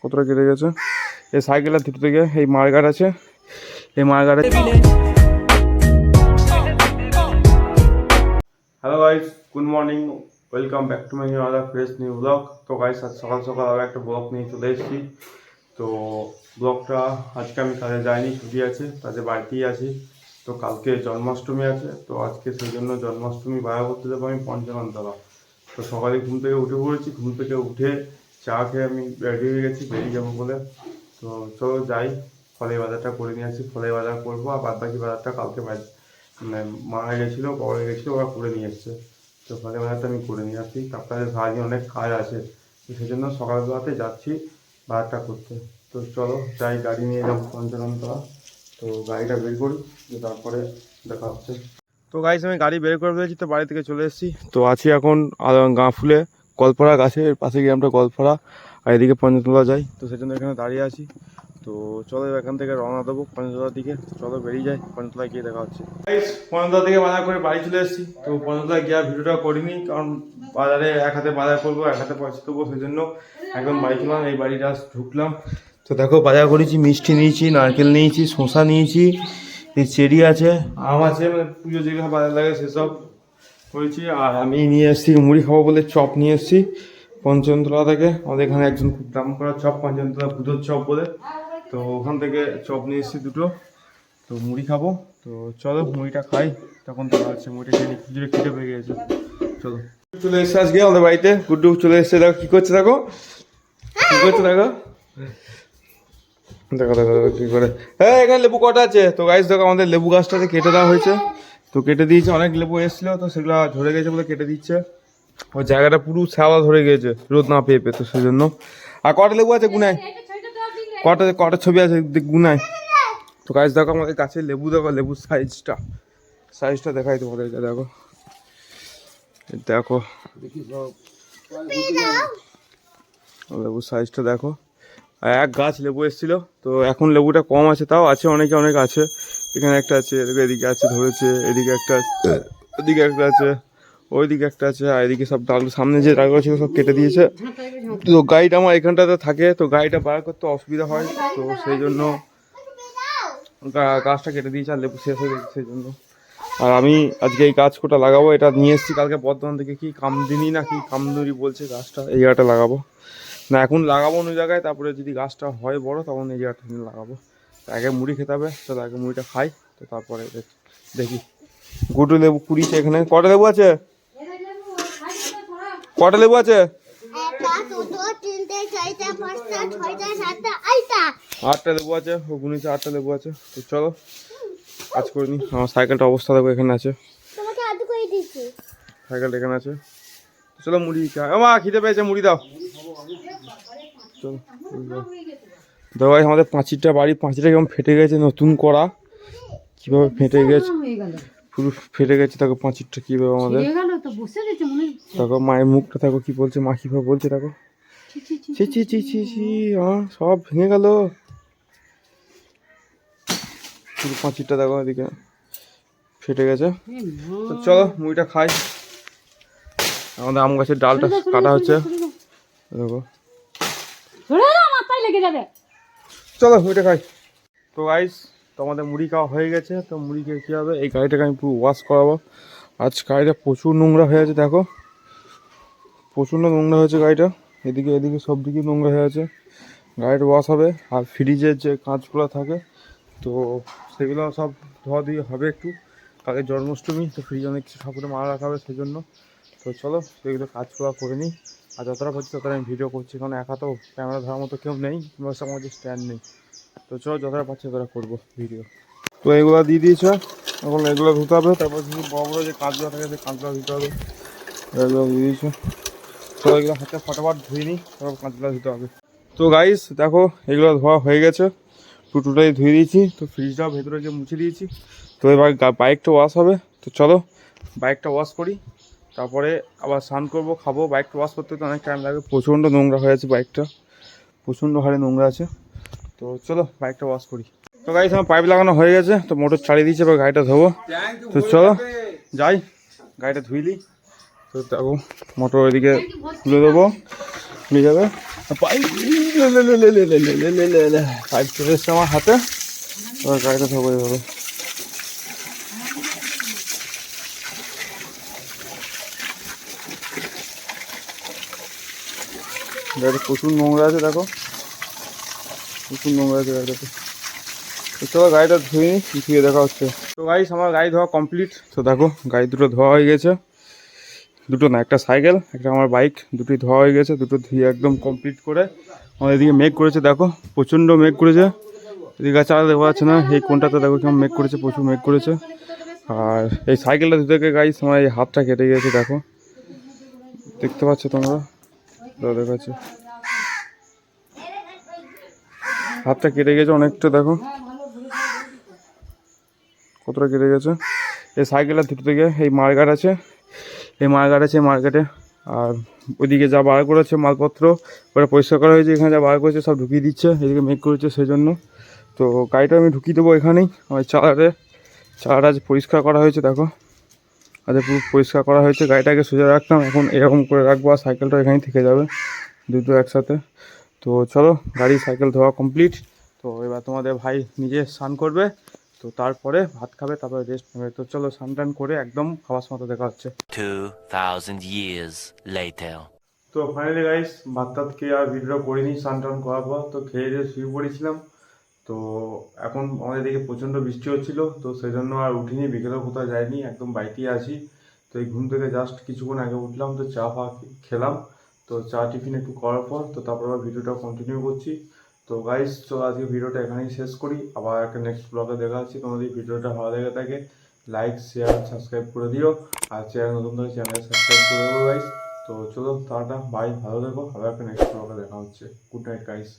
কতটা কেটে গেছে। এই সাইকেলের দুটো থেকে এই মার্গাট আছে, এই মার্গাটে। Hello guys, good morning, welcome back to my other fresh new blog. তো গাইস আজ সকাল সকাল আবার একটা ব্লগ নিয়ে চলে এসেছি। তো ব্লগটা আজকে আমি কাজে যাইনি, ছুটি আছে, কাজে বাড়িতেই আছি। তো কালকে জন্মাষ্টমী আছে, তো আজকে সেই জন্য জন্মাষ্টমী বাজার করতে যাবো আমি পঞ্চাননতলা। তো সকালে ঘুম থেকে উঠে পড়েছি, ঘুম থেকে উঠে চা খেয়ে আমি রেডি হয়ে গেছি, বেরিয়ে যাবো বলে। তো চলো যাই, ফলের বাজারটা করে নিয়ে আসি। ফলের বাজার করবো, আর বাদ বাকি বাজারটা কালকে মানে মা গেছিলো, বাবা গেছিলো, ওরা করে নিয়ে এসছে। তো ফলের বাজারটা আমি করে নিয়ে আসি, তারপরে সারাদিন অনেক কাজ আছে, তো সেই জন্য সকালবেলাতে যাচ্ছি বাজারটা করতে। তো চলো যাই, গাড়ি নিয়ে যাবো পঞ্চাননতলা। তো গাড়িটা বের করি, তারপরে দেখা হচ্ছে। তো গাইস আমি গাড়ি বের করে ফেলেছি, তো বাড়ি থেকে চলে এসেছি। তো আছি এখন গাঁফুলে গলফড়া গাছের পাশে গিয়ে আমরা গলফড়া, আর এদিকে পঞ্চতলা যাই, তো সেজন্য এখানে দাঁড়িয়ে আছি। তো চলো এখান থেকে রওনা দেবো পঞ্চতলার দিকে। চলো বেরিয়ে যাই, পঞ্চতলায় গিয়ে দেখা হচ্ছে। পঞ্চতলা থেকে বাজার করে বাড়ি চলে এসেছি। তো পঞ্চতলায় গিয়ে ভিডিওটা করিনি, কারণ বাজারে এক হাতে বাজার করবো, এক হাতে পয়সা দেবো, সেই জন্য একদম বাড়ি ছিলাম। এই বাড়িটা ঢুকলাম। তো দেখো বাজার করেছি, মিষ্টি নিয়েছি, নারকেল নিয়েছি, শসা নিয়েছি, এই চেরি আছে, আম আছে, মানে পুজো যেগুলো বাজার লাগে সেসব করেছি। আর আমি নিয়ে এসেছি মুড়ি খাবো বলে চপ নিয়ে এসেছি পঞ্চতলা থেকে। আমাদের এখানে একজন খুব দাম করা চপ, পঞ্চতলা পুজোর চপ বলে, তো ওখান থেকে চপ নিয়ে এসেছি দুটো। তো মুড়ি খাবো, তো চলো মুড়িটা খাই, তখন তো আছে মুড়িটা খেয়ে পুজোটা খেতে পেয়ে গেছে। চলো চলে এসে আজকে আমাদের বাড়িতে গুড্ডু চলে এসছে। দেখো কী করছে, দেখো কী করছে, দেখো দেখো দেখো কী করে। হ্যাঁ এখানে লেবু কটা আছে। তো গাইস দেখো আমাদের লেবু গাছটাতে কেটে দেওয়া হয়েছে, তো কেটে দিয়েছে। অনেক লেবু এসেছিলো, তো সেগুলো ঝরে গেছে বলে কেটে দিচ্ছে। ওই জায়গাটা পুরো শ্যাওলা ধরে গিয়েছে রোদ না পেয়ে পেয়ে, তো সেই জন্য। আর কটা লেবু আছে গুনায়, কটা কটা ছবি আছে গুনায়। তো গাছ দেখো আমাদের গাছের লেবু, দেখো লেবুর সাইজটা দেখাই তোমাদেরকে। দেখো দেখো লেবুর সাইজটা দেখো। এক গাছ লেবু এসেছিল, তো এখন লেবুটা কম আছে, তাও আছে অনেক আছে। এখানে একটা আছে, এদিকে আছে ধরেছে, এদিকে একটা আছে, ওদিকে একটা আছে, ওইদিকে একটা আছে, আর এদিকে সব ডাল সামনে যে ডালগুলো ছিল সব কেটে দিয়েছে। তো গাড়িটা আমার এখানটাতে থাকে, তো গাড়িটা বার করতে অসুবিধা হয়, তো সেই জন্য গাছটা কেটে দিয়েছে, আর লেবু শেষ হয়ে গেছে সেই জন্য। আর আমি আজকে এই গাছ কোটা লাগাবো, এটা নিয়ে এসেছি কালকে বর্ধমান থেকে, কি কামদিনী না কি কামদুরি বলছে গাছটা, এই জায়গাটা লাগাবো না, এখন লাগাবো অন্য জায়গায়, তারপরে যদি গাছটা হয় বড় তখন এই জায়গাটা নিয়ে লাগাবো। আগে মুড়ি খেতে হবে, চলো আগে মুড়িটা খাই, তো তারপরে দেখি। গুটু লেবু কুড়িছে এখানে। কটা লেবু আছে, কটা লেবু আছে? 8টা লেবু আছে, ও গুনিছে 8টা লেবু আছে। তো চলো কাজ করে নি। আমার সাইকেলটা অবস্থা দেখো, এখানে আছে সাইকেলটা, এখানে আছে। চলো মুড়ি খাই, মা খিদে পেয়েছে, মুড়ি দাও। চলো দেখো ভাই আমাদের পাঁচিরটা বাড়ি, পাঁচিরটা কেমন ফেটে গেছে, নতুন করা কিভাবে ফেটে গেছে, পুরো ফেটে গেছে। দেখো পাঁচিরটা কিভাবে আমাদের, দেখো মায়ের মুখটা দেখো কি বলছে, মা কিভাবে বলছে দেখো, ছি ছি ছি ছি ছি, সব ভেঙে গেল পুরো পাঁচিরটা, দেখো এদিকে ফেটে গেছে। তো চলো মুড়িটা খাই। আমাদের আম গাছের ডালটা কাটা হচ্ছে, দেখো চলো মুড়িটা খাই। তো গাইস তো আমাদের মুড়ি খাওয়া হয়ে গেছে। তো মুড়ি খেয়ে কী হবে, এই গাড়িটাকে আমি পুরো ওয়াশ করাবো। আজ গাড়িটা প্রচুর নোংরা হয়ে আছে, দেখো প্রচণ্ড নোংরা হয়েছে গাড়িটা, এদিকে এদিকে সব দিকে নোংরা হয়ে আছে। গাড়িটা ওয়াশ হবে, আর ফ্রিজের যে কাঁচগুলো থাকে তো সেগুলো সব ধোয়া দিয়ে হবে একটু। কালকে জন্মাষ্টমী, তো ফ্রিজে অনেক কিছু ঠাকুরে মারা রাখা হবে সেই জন্য। তো চলো সেগুলো কাজগুলো করে নিই, আর যতটা পারছি ততটা আমি ভিডিও করছি, কারণ একা তো ক্যামেরা ধরার মতো কেউ নেই, প্লাস আমার যে স্ট্যান্ড নেই। তো চলো যতটা পারছি ততটা করবো ভিডিও। তো এগুলো দিয়ে দিয়েছে, এখন এগুলো ধুতে হবে, তারপর শুধু বড় বড়ো যে কাঁচগুলো থাকে সেই কাঁচগুলো ধুতে হবে। এগুলো দিয়ে দিয়েছে, তো এগুলো হাতে ফটাফট ধুয়ে নিই, তারপর কাঁচগুলো ধুতে হবে। তো গাইস দেখো এগুলো ধোয়া হয়ে গেছে, টোটালি ধুয়ে দিয়েছি। তো ফ্রিজটাও ভেতরে গিয়ে মুছে দিয়েছি। তো এবার বাইকটা ওয়াশ হবে, তো চলো বাইকটা ওয়াশ করি, তারপরে আবার স্নান করবো, খাবো। বাইকটা ওয়াশ করতে তো অনেক টাইম লাগে, প্রচণ্ড নোংরা হয়ে আছে বাইকটা, প্রচণ্ড হারে নোংরা আছে। তো চলো বাইকটা ওয়াশ করি। তো গাইস আমার পাইপ লাগানো হয়ে গেছে, তো মোটর চালিয়ে দিয়েছে, এবার গাড়িটা ধোবো। তো চলো যাই গাড়িটা ধুইলি। তো দেখো মোটর ওইদিকে খুলে দেবো, খুলে যাবে। পাইপ পাইপ চলে এসছে আমার হাতে, এবার গাড়িটা ধোবো এইভাবে। গাড়িতে প্রচুর নোংরা আছে, দেখো প্রচুর নোংরা আছে গাড়িটাতে। তো গাড়িটা ধুয়ে ধুয়ে দেখা হচ্ছে। তো গাইস আমার গাড়ি ধোয়া কমপ্লিট। তো দেখো গাড়ি দুটো ধোয়া হয়ে গেছে, দুটো না, একটা সাইকেল একটা আমার বাইক, দুটোই ধোয়া হয়ে গেছে। দুটো ধুয়ে একদম কমপ্লিট করে আমাদের এদিকে মেঘ করেছে, দেখো প্রচণ্ড মেঘ করেছে। এদিকে চালা দেখা যাচ্ছে না, এই কোনটাতে দেখো কেমন মেঘ করেছে, প্রচুর মেঘ করেছে। আর এই সাইকেলটা ধুতে গিয়ে গাইস আমার এই হাতটা কেটে গেছে, দেখো দেখতে পাচ্ছ তোমরা, দেখাচ্ছে হাতটা কেটে গেছে অনেকটা, দেখো কতটা কেটে গেছে। এই সাইকেলটা ধুতে গিয়ে এই মার্কেট আছে, এই মার্কেটে আর ওইদিকে যা বার করেছে মালপত্র ওরা পরিষ্কার করা হয়েছে, এখানে যা বার করেছে সব ঢুকিয়ে দিচ্ছে, এদিকে মেক করেছে সেই জন্য। তো গাড়িটা আমি ঢুকিয়ে দেবো এখানেই, আমার চালাটা আজ পরিষ্কার করা হয়েছে, দেখো আজ পুরো পরিষ্কার করা হয়েছে। গাড়িটাকে সোজা রাখতাম, এখন এরকম করে রাখবো, আর সাইকেলটা এখানেই থেকে যাবে দুটো একসাথে। তো চলো গাড়ি সাইকেল ধোয়া কমপ্লিট। তো এবার তোমাদের ভাই নিজে স্নান করবে, তো তারপরে ভাত খাবে, তারপরে রেস্ট নেবে। তো চলো স্নান টান করে একদম খাওয়ার সময় দেখা হচ্ছে। 2000 years later. তো ফাইনালি গাইস ভাত টাত খেয়ে আর ভিডিও করিনি, স্নান টান করার পর তো খেয়ে দিয়ে শুয়ে পড়েছিলাম। তো এখন আমাদের দিকে প্রচণ্ড বৃষ্টি হচ্ছিল, তো সেই জন্য আর উঠিনি, বিকেলেও কোথাও যাইনি, একদম বাড়িতেই আছি। তো এই ঘুম থেকে জাস্ট কিছুক্ষণ আগে উঠলাম, তো চা ফা খেলাম। তো চা টিফিন একটু করার পর তো তারপর আবার ভিডিওটা কন্টিনিউ করছি। তো গাইস চলো আজকে ভিডিওটা এখানেই শেষ করি, আবার একটা নেক্সট ব্লগে দেখা হচ্ছে। তোমাদের ভিডিওটা ভালো লেগে থাকে লাইক শেয়ার সাবস্ক্রাইব করে দিও, আর চ্যানেল নতুন ধরে চ্যানেল সাবস্ক্রাইব করে দেবো গাইস। তো চলো টাটা বাই, ভালো থেকো, আবার একটা নেক্সট ব্লগে দেখা হচ্ছে। Good night guys.